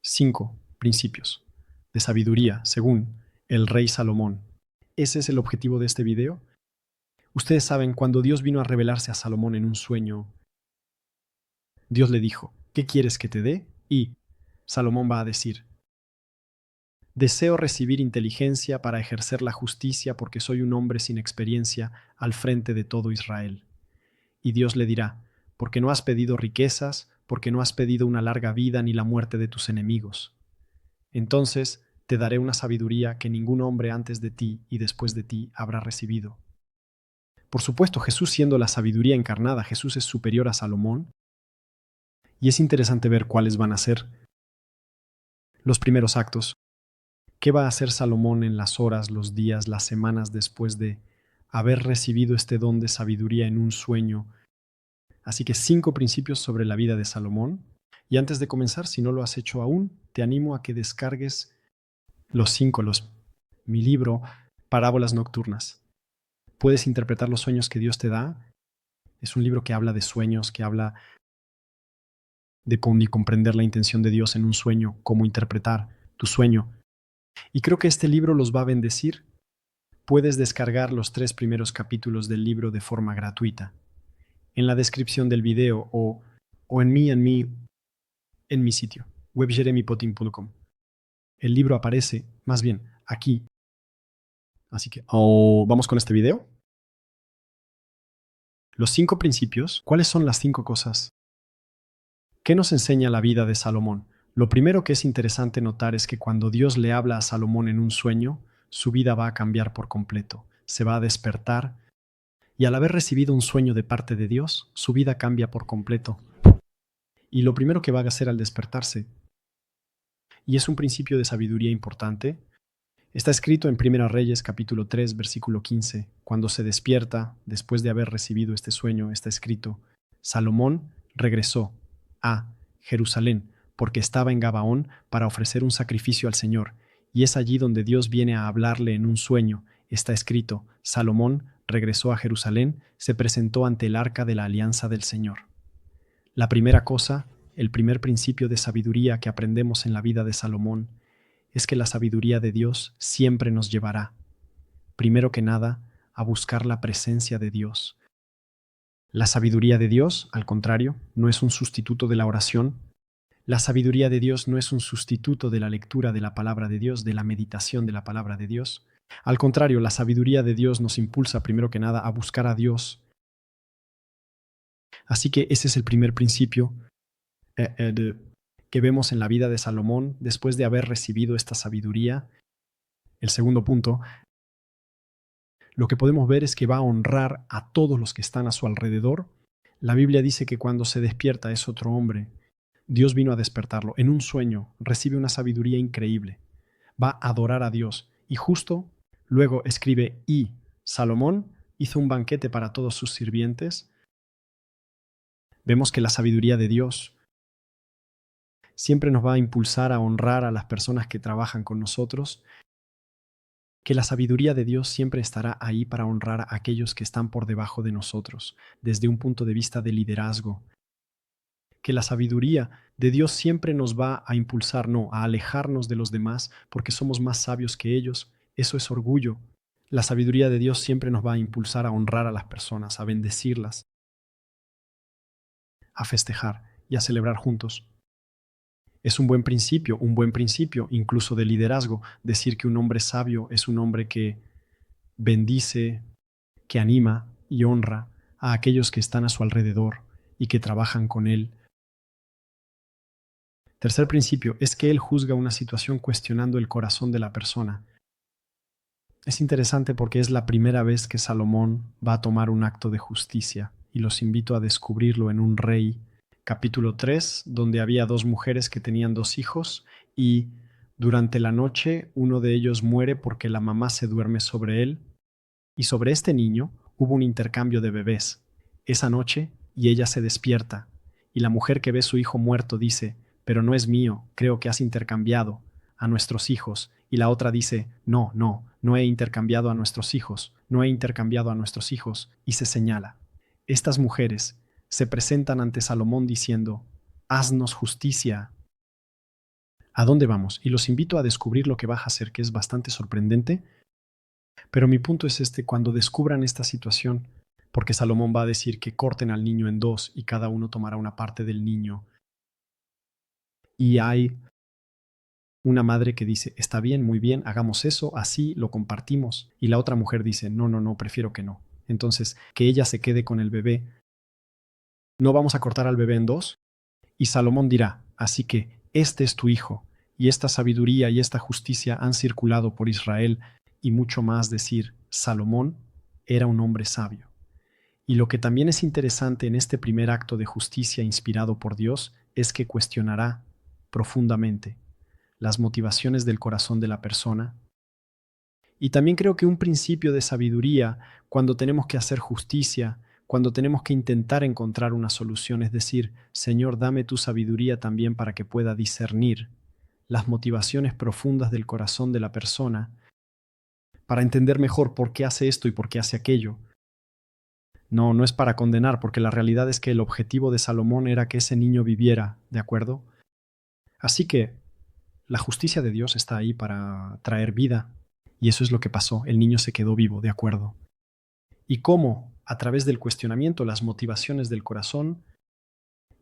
5 principios de sabiduría según el rey Salomón. Ese es el objetivo de este video. Ustedes saben, cuando Dios vino a revelarse a Salomón en un sueño, Dios le dijo, ¿qué quieres que te dé? Y Salomón va a decir, deseo recibir inteligencia para ejercer la justicia porque soy un hombre sin experiencia al frente de todo Israel. Y Dios le dirá, porque no has pedido riquezas, porque no has pedido una larga vida ni la muerte de tus enemigos. Entonces te daré una sabiduría que ningún hombre antes de ti y después de ti habrá recibido. Por supuesto, Jesús siendo la sabiduría encarnada, Jesús es superior a Salomón, y es interesante ver cuáles van a ser los primeros actos. ¿Qué va a hacer Salomón en las horas, los días, las semanas después de haber recibido este don de sabiduría en un sueño? Así que 5 principios sobre la vida de Salomón. Y antes de comenzar, si no lo has hecho aún, te animo a que descargues mi libro, Parábolas Nocturnas. Puedes interpretar los sueños que Dios te da. Es un libro que habla de sueños, que habla de comprender la intención de Dios en un sueño, cómo interpretar tu sueño. Y creo que este libro los va a bendecir. Puedes descargar los 3 primeros capítulos del libro de forma gratuita. En la descripción del video o en mi sitio, webjeremypotin.com. El libro aparece, más bien, aquí. Así que vamos con este video. Los 5 principios. ¿Cuáles son las 5 cosas? ¿Qué nos enseña la vida de Salomón? Lo primero que es interesante notar es que cuando Dios le habla a Salomón en un sueño, su vida va a cambiar por completo. Se va a despertar y al haber recibido un sueño de parte de Dios, su vida cambia por completo. Y lo primero que va a hacer al despertarse, y es un principio de sabiduría importante, está escrito en 1 Reyes capítulo 3, versículo 15. Cuando se despierta, después de haber recibido este sueño, está escrito, Salomón regresó a Jerusalén, porque estaba en Gabaón para ofrecer un sacrificio al Señor. Y es allí donde Dios viene a hablarle en un sueño. Está escrito, Salomón regresó a Jerusalén, se presentó ante el arca de la alianza del Señor. La primera cosa, el primer principio de sabiduría que aprendemos en la vida de Salomón, es que la sabiduría de Dios siempre nos llevará, primero que nada, a buscar la presencia de Dios. La sabiduría de Dios, al contrario, no es un sustituto de la oración. La sabiduría de Dios no es un sustituto de la lectura de la palabra de Dios, de la meditación de la palabra de Dios. Al contrario, la sabiduría de Dios nos impulsa, primero que nada, a buscar a Dios. Así que ese es el primer principio que vemos en la vida de Salomón después de haber recibido esta sabiduría. El segundo punto, lo que podemos ver es que va a honrar a todos los que están a su alrededor. La Biblia dice que cuando se despierta es otro hombre. Dios vino a despertarlo. En un sueño recibe una sabiduría increíble. Va a adorar a Dios. Y justo luego escribe, y Salomón hizo un banquete para todos sus sirvientes. Vemos que la sabiduría de Dios siempre nos va a impulsar a honrar a las personas que trabajan con nosotros, que la sabiduría de Dios siempre estará ahí para honrar a aquellos que están por debajo de nosotros, desde un punto de vista de liderazgo. Que la sabiduría de Dios siempre nos va a impulsar, no, a alejarnos de los demás porque somos más sabios que ellos. Eso es orgullo. La sabiduría de Dios siempre nos va a impulsar a honrar a las personas, a bendecirlas, a festejar y a celebrar juntos. Es un buen principio incluso de liderazgo, decir que un hombre sabio es un hombre que bendice, que anima y honra a aquellos que están a su alrededor y que trabajan con él. Tercer principio es que él juzga una situación cuestionando el corazón de la persona. Es interesante porque es la primera vez que Salomón va a tomar un acto de justicia y los invito a descubrirlo en un rey. Capítulo 3, donde había 2 mujeres que tenían 2 hijos y durante la noche uno de ellos muere porque la mamá se duerme sobre él y sobre este niño hubo un intercambio de bebés. Esa noche y ella se despierta y la mujer que ve su hijo muerto dice, pero no es mío, creo que has intercambiado a nuestros hijos. Y la otra dice, no he intercambiado a nuestros hijos, no he intercambiado a nuestros hijos. Y se señala. Estas mujeres se presentan ante Salomón diciendo, haznos justicia. ¿A dónde vamos? Y los invito a descubrir lo que vas a hacer, que es bastante sorprendente. Pero mi punto es este: cuando descubran esta situación, porque Salomón va a decir que corten al niño en dos y cada uno tomará una parte del niño. Y hay una madre que dice, está bien, muy bien, hagamos eso, así lo compartimos. Y la otra mujer dice, no, no, no, prefiero que no. Entonces, que ella se quede con el bebé. No vamos a cortar al bebé en dos. Y Salomón dirá, así que este es tu hijo. Y esta sabiduría y esta justicia han circulado por Israel. Y mucho más decir, Salomón era un hombre sabio. Y lo que también es interesante en este primer acto de justicia inspirado por Dios es que cuestionará profundamente las motivaciones del corazón de la persona. Y también creo que un principio de sabiduría cuando tenemos que hacer justicia, cuando tenemos que intentar encontrar una solución, es decir, Señor, dame tu sabiduría también para que pueda discernir las motivaciones profundas del corazón de la persona, para entender mejor por qué hace esto y por qué hace aquello. No, no es para condenar, porque la realidad es que el objetivo de Salomón era que ese niño viviera, ¿de acuerdo? Así que la justicia de Dios está ahí para traer vida, y eso es lo que pasó, el niño se quedó vivo, ¿de acuerdo? Y cómo, a través del cuestionamiento, las motivaciones del corazón.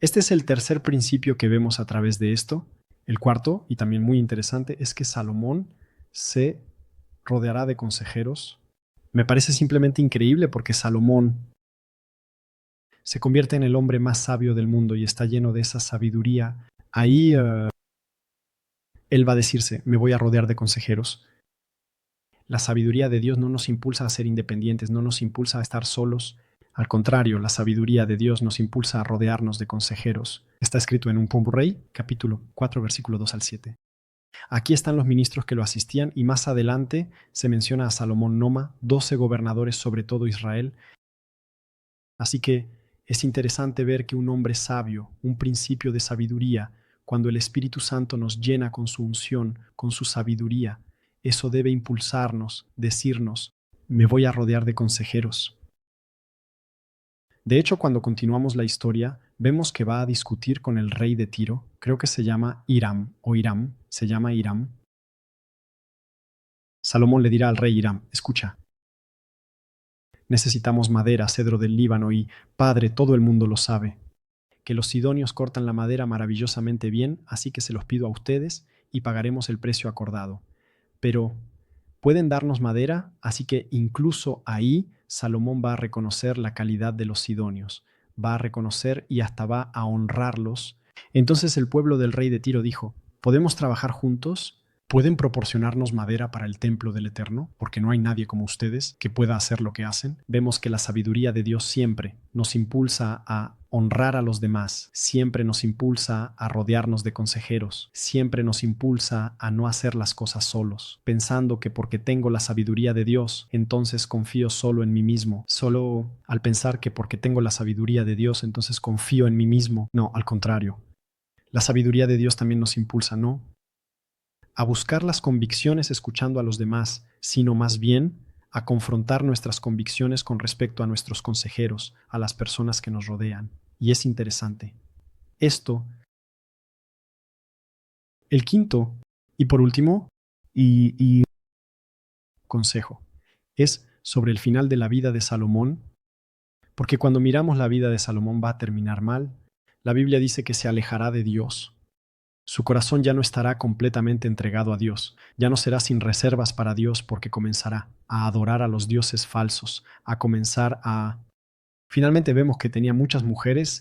Este es el tercer principio que vemos a través de esto. El cuarto, y también muy interesante, es que Salomón se rodeará de consejeros. Me parece simplemente increíble porque Salomón se convierte en el hombre más sabio del mundo y está lleno de esa sabiduría. Ahí él va a decirse, me voy a rodear de consejeros. La sabiduría de Dios no nos impulsa a ser independientes, no nos impulsa a estar solos. Al contrario, la sabiduría de Dios nos impulsa a rodearnos de consejeros. Está escrito en un Rey, capítulo 4, versículo 2 al 7. Aquí están los ministros que lo asistían y más adelante se menciona a Salomón Noma, 12 gobernadores sobre todo Israel. Así que es interesante ver que un hombre sabio, un principio de sabiduría, cuando el Espíritu Santo nos llena con su unción, con su sabiduría, eso debe impulsarnos, decirnos, me voy a rodear de consejeros. De hecho, cuando continuamos la historia, vemos que va a discutir con el rey de Tiro, creo que se llama Hiram o Hiram, se llama Hiram. Salomón le dirá al rey Hiram, escucha, necesitamos madera, cedro del Líbano y, padre, todo el mundo lo sabe, que los sidonios cortan la madera maravillosamente bien, así que se los pido a ustedes y pagaremos el precio acordado. Pero pueden darnos madera, así que incluso ahí Salomón va a reconocer la calidad de los sidonios, va a reconocer y hasta va a honrarlos. Entonces el pueblo del rey de Tiro dijo, ¿podemos trabajar juntos? ¿Pueden proporcionarnos madera para el templo del Eterno? Porque no hay nadie como ustedes que pueda hacer lo que hacen. Vemos que la sabiduría de Dios siempre nos impulsa a honrar a los demás, siempre nos impulsa a rodearnos de consejeros, siempre nos impulsa a no hacer las cosas solos, pensando que porque tengo la sabiduría de Dios, entonces confío solo en mí mismo, solo al pensar que porque tengo la sabiduría de Dios, entonces confío en mí mismo. No, al contrario. La sabiduría de Dios también nos impulsa, ¿no?, a buscar las convicciones escuchando a los demás, sino más bien a confrontar nuestras convicciones con respecto a nuestros consejeros, a las personas que nos rodean. Y es interesante. Esto, el quinto y por último, y consejo, es sobre el final de la vida de Salomón, porque cuando miramos la vida de Salomón va a terminar mal. La Biblia dice que se alejará de Dios. Su corazón ya no estará completamente entregado a Dios, ya no será sin reservas para Dios porque comenzará a adorar a los dioses falsos, a comenzar a... Finalmente vemos que tenía muchas mujeres,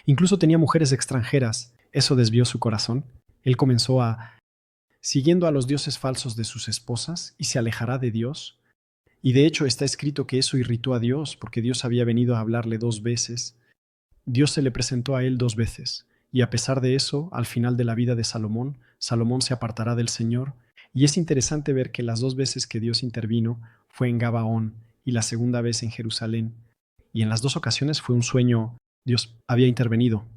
incluso tenía mujeres extranjeras. Eso desvió su corazón. Él comenzó a... siguiendo a los dioses falsos de sus esposas y se alejará de Dios. Y de hecho está escrito que eso irritó a Dios porque Dios había venido a hablarle 2 veces. Dios se le presentó a él 2 veces, y a pesar de eso, al final de la vida de Salomón, Salomón se apartará del Señor, y es interesante ver que las 2 veces que Dios intervino fue en Gabaón y la segunda vez en Jerusalén, y en las 2 ocasiones fue un sueño. Dios había intervenido.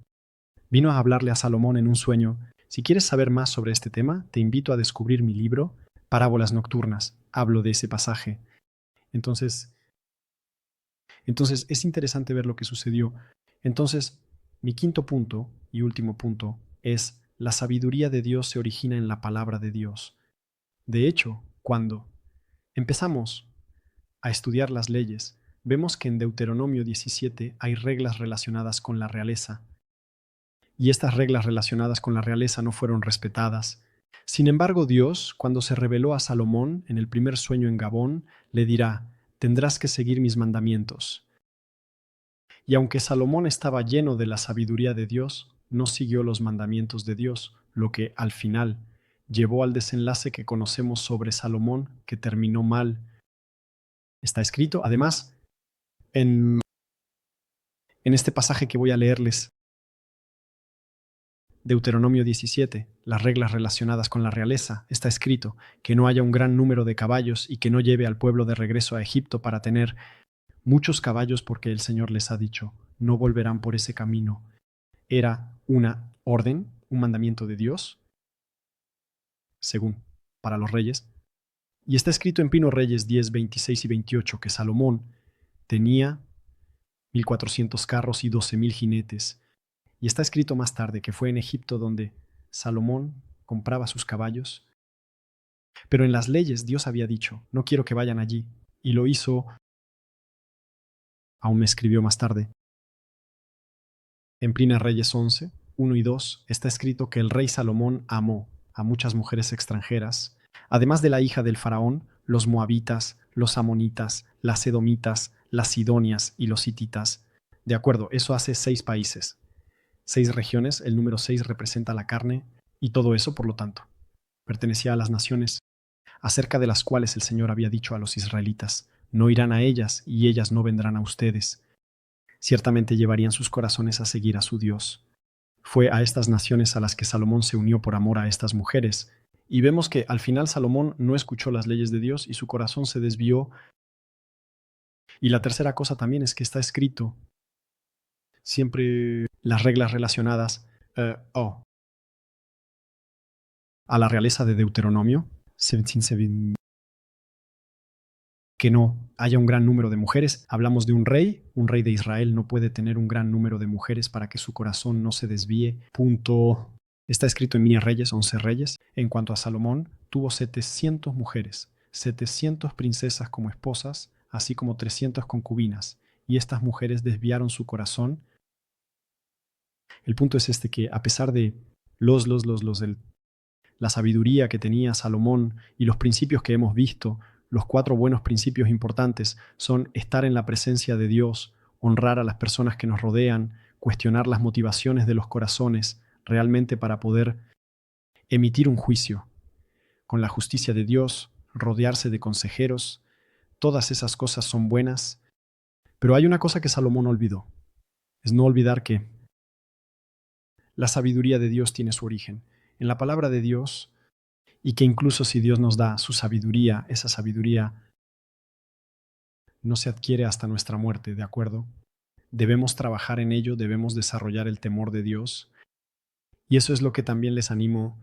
Vino a hablarle a Salomón en un sueño. Si quieres saber más sobre este tema, te invito a descubrir mi libro, Parábolas Nocturnas. Hablo de ese pasaje. Entonces, entonces es interesante ver lo que sucedió. Entonces, mi quinto punto y último punto es la sabiduría de Dios se origina en la palabra de Dios. De hecho, cuando empezamos a estudiar las leyes, vemos que en Deuteronomio 17 hay reglas relacionadas con la realeza, y estas reglas relacionadas con la realeza no fueron respetadas. Sin embargo, Dios, cuando se reveló a Salomón en el primer sueño en Gabón, le dirá: tendrás que seguir mis mandamientos. Y aunque Salomón estaba lleno de la sabiduría de Dios, no siguió los mandamientos de Dios, lo que al final llevó al desenlace que conocemos sobre Salomón, que terminó mal. Está escrito, además, en este pasaje que voy a leerles, Deuteronomio 17, las reglas relacionadas con la realeza, está escrito que no haya un gran número de caballos y que no lleve al pueblo de regreso a Egipto para tener muchos caballos, porque el Señor les ha dicho, no volverán por ese camino. Era una orden, un mandamiento de Dios, según para los reyes. Y está escrito en Pino Reyes 10, 26 y 28 que Salomón tenía 1,400 carros y 12,000 jinetes. Y está escrito más tarde que fue en Egipto donde Salomón compraba sus caballos. Pero en las leyes Dios había dicho, no quiero que vayan allí. Y lo hizo, aún me escribió más tarde. En Primera Reyes 11, 1 y 2 está escrito que el rey Salomón amó a muchas mujeres extranjeras, además de la hija del faraón, los moabitas, los amonitas, las edomitas, las sidonias y los hititas. De acuerdo, eso hace 6 países. 6 regiones, el número 6 representa la carne, y todo eso, por lo tanto, pertenecía a las naciones, acerca de las cuales el Señor había dicho a los israelitas, no irán a ellas y ellas no vendrán a ustedes. Ciertamente llevarían sus corazones a seguir a su Dios. Fue a estas naciones a las que Salomón se unió por amor a estas mujeres, y vemos que al final Salomón no escuchó las leyes de Dios y su corazón se desvió. Y la tercera cosa también es que está escrito siempre las reglas relacionadas a la realeza de Deuteronomio, 17:7, que no haya un gran número de mujeres. Hablamos de un rey de Israel no puede tener un gran número de mujeres para que su corazón no se desvíe. Punto. Está escrito en Primera Reyes, 11 reyes. En cuanto a Salomón, tuvo 700 mujeres, 700 princesas como esposas, así como 300 concubinas, y estas mujeres desviaron su corazón. El punto es este, que a pesar de la sabiduría que tenía Salomón y los principios que hemos visto, los 4 buenos principios importantes son estar en la presencia de Dios, honrar a las personas que nos rodean, cuestionar las motivaciones de los corazones, realmente para poder emitir un juicio con la justicia de Dios, rodearse de consejeros. Todas esas cosas son buenas, pero hay una cosa que Salomón olvidó, es no olvidar que la sabiduría de Dios tiene su origen en la palabra de Dios, y que incluso si Dios nos da su sabiduría, esa sabiduría no se adquiere hasta nuestra muerte, ¿de acuerdo? Debemos trabajar en ello, debemos desarrollar el temor de Dios, y eso es lo que también les animo.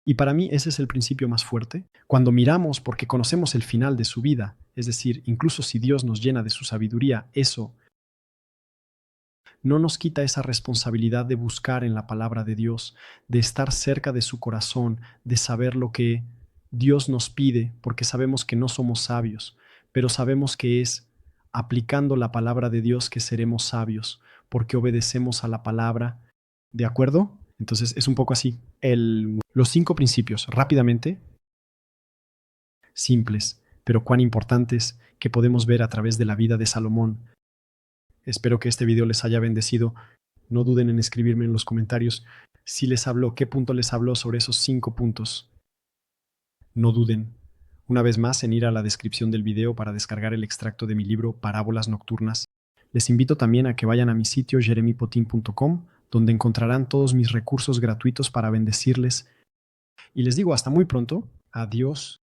Y para mí ese es el principio más fuerte. Cuando miramos, porque conocemos el final de su vida, es decir, incluso si Dios nos llena de su sabiduría, eso no nos quita esa responsabilidad de buscar en la palabra de Dios, de estar cerca de su corazón, de saber lo que Dios nos pide, porque sabemos que no somos sabios, pero sabemos que es aplicando la palabra de Dios que seremos sabios, porque obedecemos a la palabra. ¿De acuerdo? Entonces es un poco así. Los 5 principios, rápidamente, simples, pero cuán importantes, que podemos ver a través de la vida de Salomón. Espero que este video les haya bendecido. No duden en escribirme en los comentarios si les habló, qué punto les habló sobre esos 5 puntos. No duden, una vez más, en ir a la descripción del video para descargar el extracto de mi libro Parábolas Nocturnas. Les invito también a que vayan a mi sitio jeremypotin.com, donde encontrarán todos mis recursos gratuitos para bendecirles. Y les digo hasta muy pronto. Adiós.